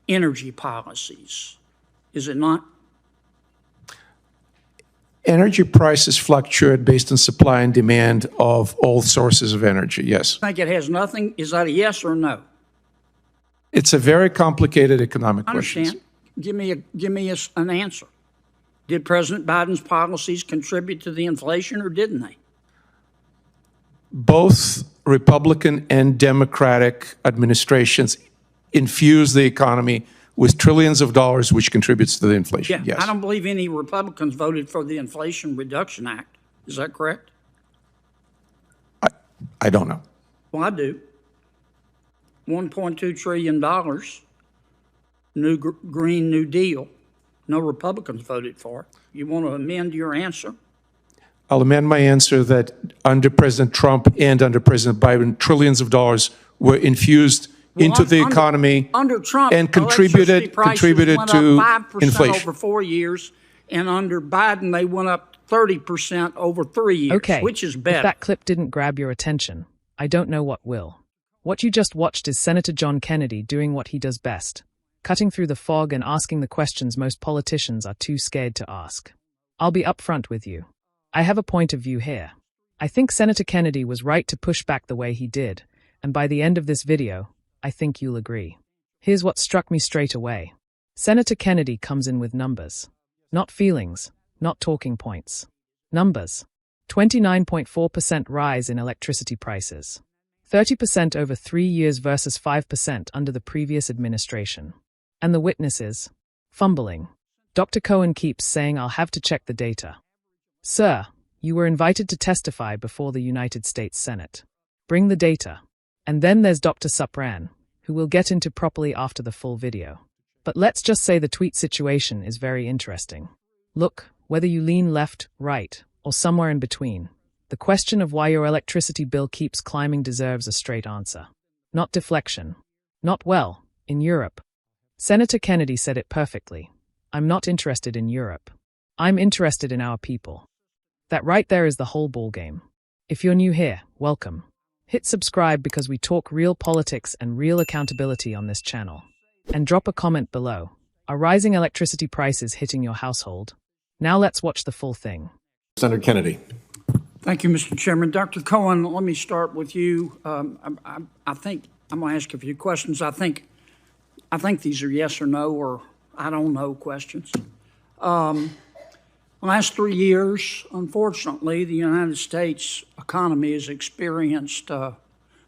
energy policies, is it not? Energy prices fluctuate based on supply and demand of all sources of energy, yes. I think it has nothing, is that a yes or no? It's a very complicated economic I question. understand. Give me an answer. Did President Biden's policies contribute to the inflation or didn't they? Both Republican and Democratic administrations infuse the economy with trillions of dollars, which contributes to the inflation. Yeah, Yes. I don't believe any Republicans voted for the Inflation Reduction Act. Is that correct? I don't know. Well, I do. $1.2 trillion, Green New Deal. No Republicans voted for it. You want to amend your answer? I'll amend my answer that under President Trump and under President Biden, trillions of dollars were infused into the economy under Trump, and contributed went to up 5% inflation. over 4 years, and under Biden, they went up 30% over 3 years, Okay, which is better. If that clip didn't grab your attention, I don't know what will. What you just watched is Senator John Kennedy doing what he does best, cutting through the fog and asking the questions most politicians are too scared to ask. I'll be upfront with you. I have a point of view here. I think Senator Kennedy was right to push back the way he did, and by the end of this video, I think you'll agree. Here's what struck me straight away. Senator Kennedy comes in with numbers. Not feelings, not talking points. Numbers. 29.4% rise in electricity prices. 30% over 3 years versus 5% under the previous administration. And the witnesses? Fumbling. Dr. Cohen keeps saying I'll have to check the data. Sir, you were invited to testify before the United States Senate. Bring the data. And then there's Dr. Supran, who we'll get into properly after the full video. But let's just say the tweet situation is very interesting. Look, whether you lean left, right, or somewhere in between, the question of why your electricity bill keeps climbing deserves a straight answer. Not deflection. Not well, in Europe. Senator Kennedy said it perfectly. I'm not interested in Europe. I'm interested in our people. That right there is the whole ballgame. If you're new here, welcome. Hit subscribe because we talk real politics and real accountability on this channel. And drop a comment below. Are rising electricity prices hitting your household? Now let's watch the full thing. Senator Kennedy. Thank you, Mr. Chairman. Dr. Cohen, let me start with you. I think I'm going to ask a few questions. I think these are yes or no or I don't know questions. The last 3 years, unfortunately, the United States economy has experienced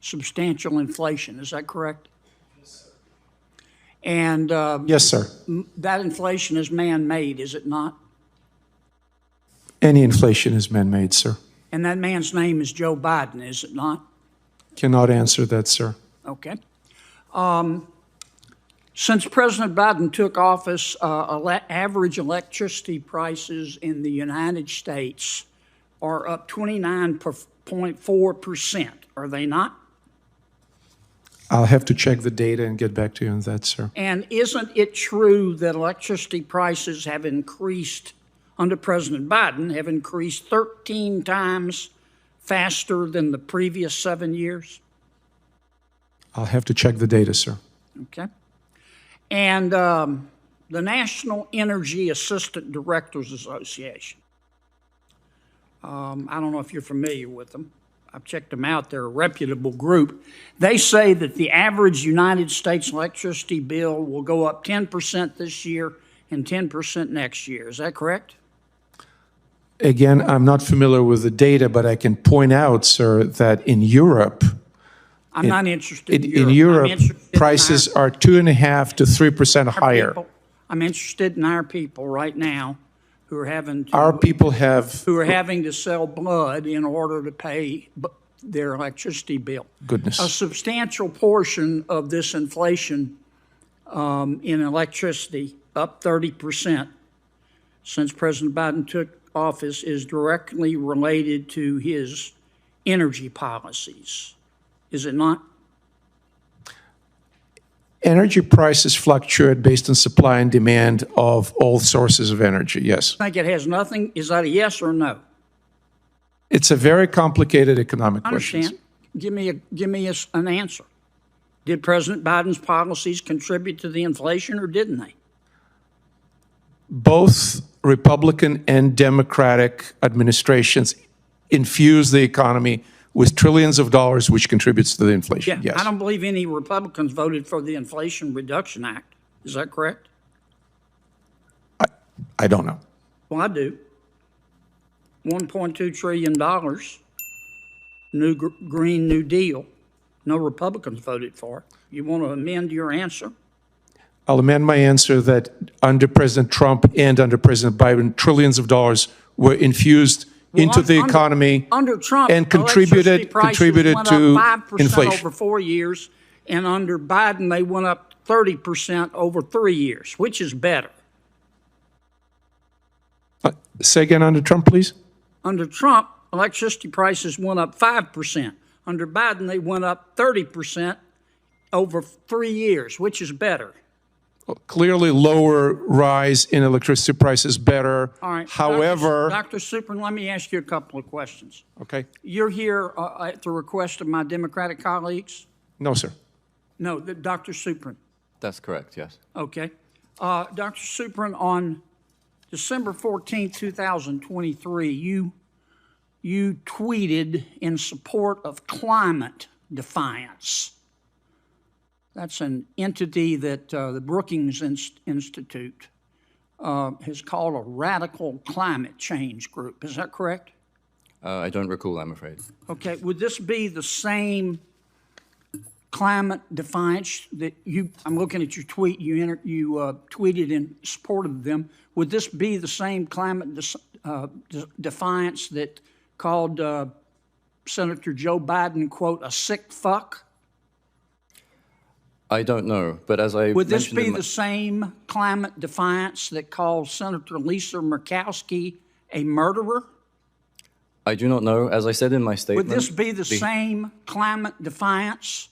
substantial inflation. Is that correct? Yes, sir. And yes, sir. That inflation is man-made, is it not? Any inflation is man-made, sir. And that man's name is Joe Biden, is it not? Cannot answer that, sir. Okay. Since President Biden took office, average electricity prices in the United States are up 29.4%. Are they not? I'll have to check the data and get back to you on that, sir. And isn't it true that electricity prices have increased under President Biden, have increased 13 times faster than the previous 7 years? I'll have to check the data, sir. Okay. And the National Energy Assistant Directors Association. I don't know if you're familiar with them. I've checked them out. They're a reputable group. They say that the average United States electricity bill will go up 10% this year and 10% next year. Is that correct? Again, I'm not familiar with the data, but I can point out, sir, that in Europe, I'm not interested in In Europe, prices are 2.5% to 3% higher. I'm interested in our people right now who are having to, who are having to sell blood in order to pay their electricity bill. Goodness. A substantial portion of this inflation in electricity, up 30% since President Biden took office, is directly related to his energy policies. Is it not? Energy prices fluctuate based on supply and demand of all sources of energy, yes. I think it has nothing, is that a yes or no? It's a very complicated economic I question. understand. Give me an answer. Did President Biden's policies contribute to the inflation or didn't they? Both Republican and Democratic administrations infuse the economy with trillions of dollars, which contributes to the inflation. Yeah, Yes. I don't believe any Republicans voted for the Inflation Reduction Act. Is that correct? I don't know. Well, I do. $1.2 trillion, Green New Deal. No Republicans voted for it. You want to amend your answer? I'll amend my answer that under President Trump and under President Biden, trillions of dollars were infused into the economy under Trump, and electricity contributed prices went to up 5% inflation. over 4 years, and under Biden they went up 30% over 3 years. Which is better? Say again, under Trump, please. Under Trump, electricity prices went up 5%. Under Biden, they went up 30% over 3 years. Which is better? Clearly, lower rise in electricity prices better. All right. However, Dr. Suprin, let me ask you a couple of questions. okay. You're here at the request of my Democratic colleagues? No, sir. No, Dr. Suprin. That's correct, yes. Okay. Dr. Suprin, on December 14, 2023, you tweeted in support of climate defiance. That's an entity that the Brookings Institute has called a radical climate change group. Is that correct? I don't recall, I'm afraid. Okay. Would this be the same climate defiance that I'm looking at your tweet, you tweeted in support of them. Would this be the same climate defiance that called Senator Joe Biden, quote, a sick fuck? I don't know, but as I Would this mentioned be the same climate defiance that called Senator Lisa Murkowski a murderer? I do not know. As I said in my statement... Would this be the same climate defiance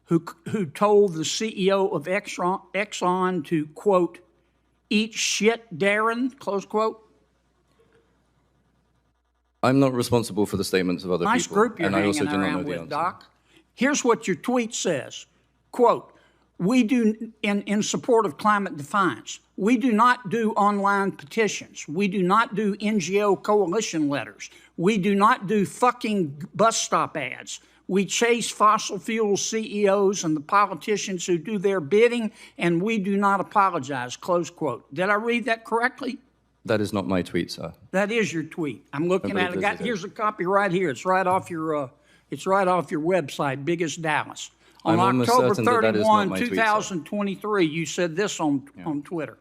who told the CEO of Exxon to, quote, eat shit, Darren, close quote? I'm not responsible for the statements of other Nice people. group you're and I also hanging do not know around the with, answer. Doc. Here's what your tweet says, quote, we do, in support of climate defiance, we do not do online petitions. We do not do NGO coalition letters. We do not do fucking bus stop ads. We chase fossil fuel CEOs and the politicians who do their bidding, and we do not apologize, close quote. Did I read that correctly? That is not my tweet, sir. That is your tweet. I'm looking at it. Visited. Here's a copy right here. It's right off your website, Biggest Dallas. On I'm almost October certain that is not 31, my tweet, sir. 2023, you said this on Twitter.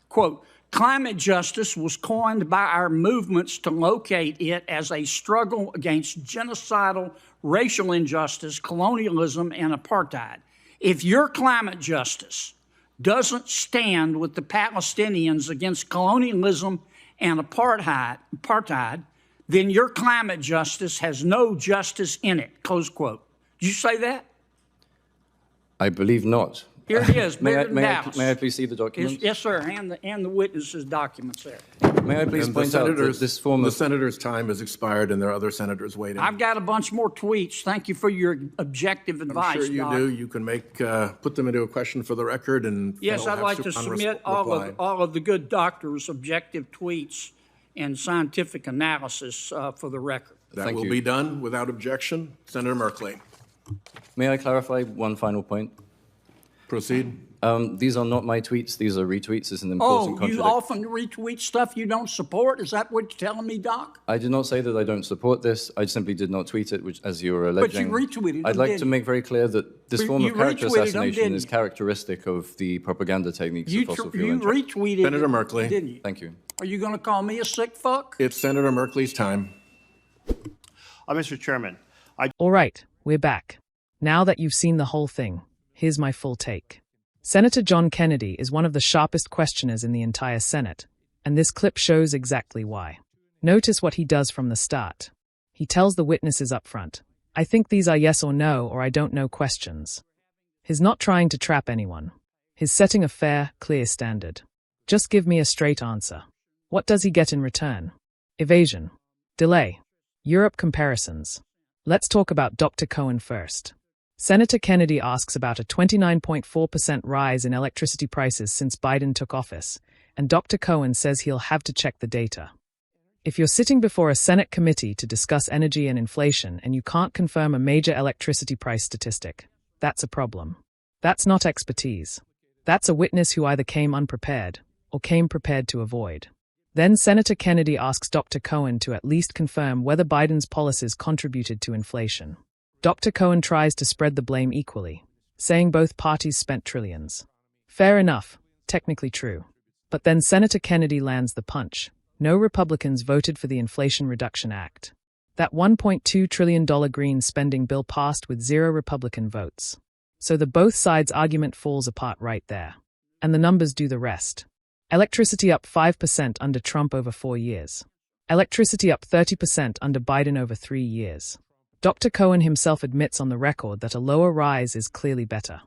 Quote, climate justice was coined by our movements to locate it as a struggle against genocidal racial injustice, colonialism, and apartheid. If your climate justice doesn't stand with the Palestinians against colonialism and apartheid, then your climate justice has no justice in it, close quote. Did you say that? I believe not. Here it is, May Dallas. I please see the document? Yes, sir, and the witnesses' documents there. May I please And the point out that senators, this form the of... senator's time has expired, and there are other senators waiting. I've got a bunch more tweets. Thank you for your objective advice, I'm sure you Doc. do. You can put them into a question for the record, and Yes, they'll I'd have like to submit all of the good doctors' objective tweets and scientific analysis for the record. That Thank will you. be done without objection. Senator Merkley, May I clarify one final point? proceed. These are not my tweets. These are retweets. It's an important Oh, you contradiction. often retweet stuff you don't support? Is that what you're telling me, Doc? I did not say that I don't support this. I simply did not tweet it, which, as you were But you alleging. retweeted them, I'd like didn't to you? make very clear that this form You of character retweeted them, assassination didn't is you? characteristic of the propaganda techniques You of fossil fuel interest. retweeted Senator it, Merkley. didn't you? Thank you. Are you going to call me a sick fuck? It's Senator Merkley's time. Mr. Chairman, All right, we're back. Now that you've seen the whole thing, here's my full take. Senator John Kennedy is one of the sharpest questioners in the entire Senate, and this clip shows exactly why. Notice what he does from the start. He tells the witnesses up front, I think these are yes or no or I don't know questions. He's not trying to trap anyone. He's setting a fair, clear standard. Just give me a straight answer. What does he get in return? Evasion. Delay. Europe comparisons. Let's talk about Dr. Cohen first. Senator Kennedy asks about a 29.4% rise in electricity prices since Biden took office, and Dr. Cohen says he'll have to check the data. If you're sitting before a Senate committee to discuss energy and inflation and you can't confirm a major electricity price statistic, that's a problem. That's not expertise. That's a witness who either came unprepared or came prepared to avoid. Then Senator Kennedy asks Dr. Cohen to at least confirm whether Biden's policies contributed to inflation. Dr. Cohen tries to spread the blame equally, saying both parties spent trillions. Fair enough, technically true. But then Senator Kennedy lands the punch. No Republicans voted for the Inflation Reduction Act. That $1.2 trillion green spending bill passed with 0 Republican votes. So the both sides argument falls apart right there. And the numbers do the rest. Electricity up 5% under Trump over 4 years. Electricity up 30% under Biden over 3 years. Dr. Cohen himself admits on the record that a lower rise is clearly better.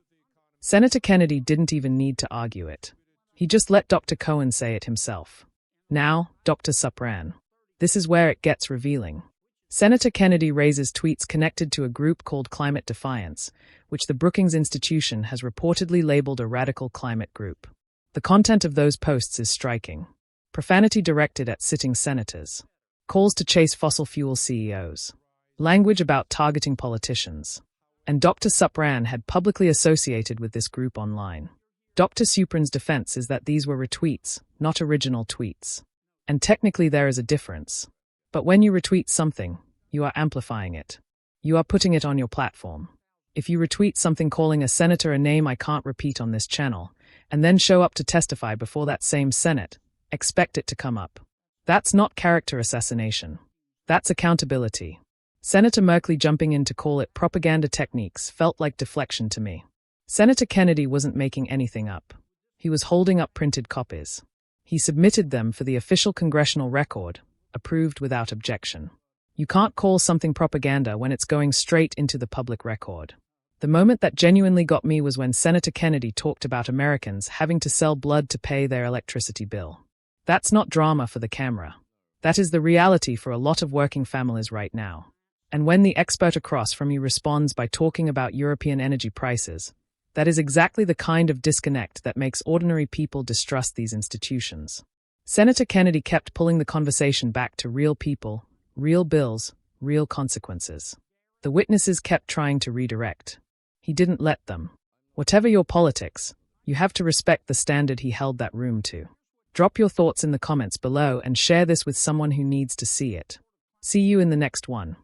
Senator Kennedy didn't even need to argue it. He just let Dr. Cohen say it himself. Now, Dr. Supran. This is where it gets revealing. Senator Kennedy raises tweets connected to a group called Climate Defiance, which the Brookings Institution has reportedly labeled a radical climate group. The content of those posts is striking. Profanity directed at sitting senators. Calls to chase fossil fuel CEOs. Language about targeting politicians. And Dr. Supran had publicly associated with this group online. Dr. Supran's defense is that these were retweets, not original tweets. And technically there is a difference. But when you retweet something, you are amplifying it. You are putting it on your platform. If you retweet something calling a senator a name I can't repeat on this channel, and then show up to testify before that same Senate, expect it to come up. That's not character assassination. That's accountability. Senator Merkley jumping in to call it propaganda techniques felt like deflection to me. Senator Kennedy wasn't making anything up. He was holding up printed copies. He submitted them for the official congressional record, approved without objection. You can't call something propaganda when it's going straight into the public record. The moment that genuinely got me was when Senator Kennedy talked about Americans having to sell blood to pay their electricity bill. That's not drama for the camera. That is the reality for a lot of working families right now. And when the expert across from you responds by talking about European energy prices, that is exactly the kind of disconnect that makes ordinary people distrust these institutions. Senator Kennedy kept pulling the conversation back to real people, real bills, real consequences. The witnesses kept trying to redirect. He didn't let them. Whatever your politics, you have to respect the standard he held that room to. Drop your thoughts in the comments below and share this with someone who needs to see it. See you in the next one.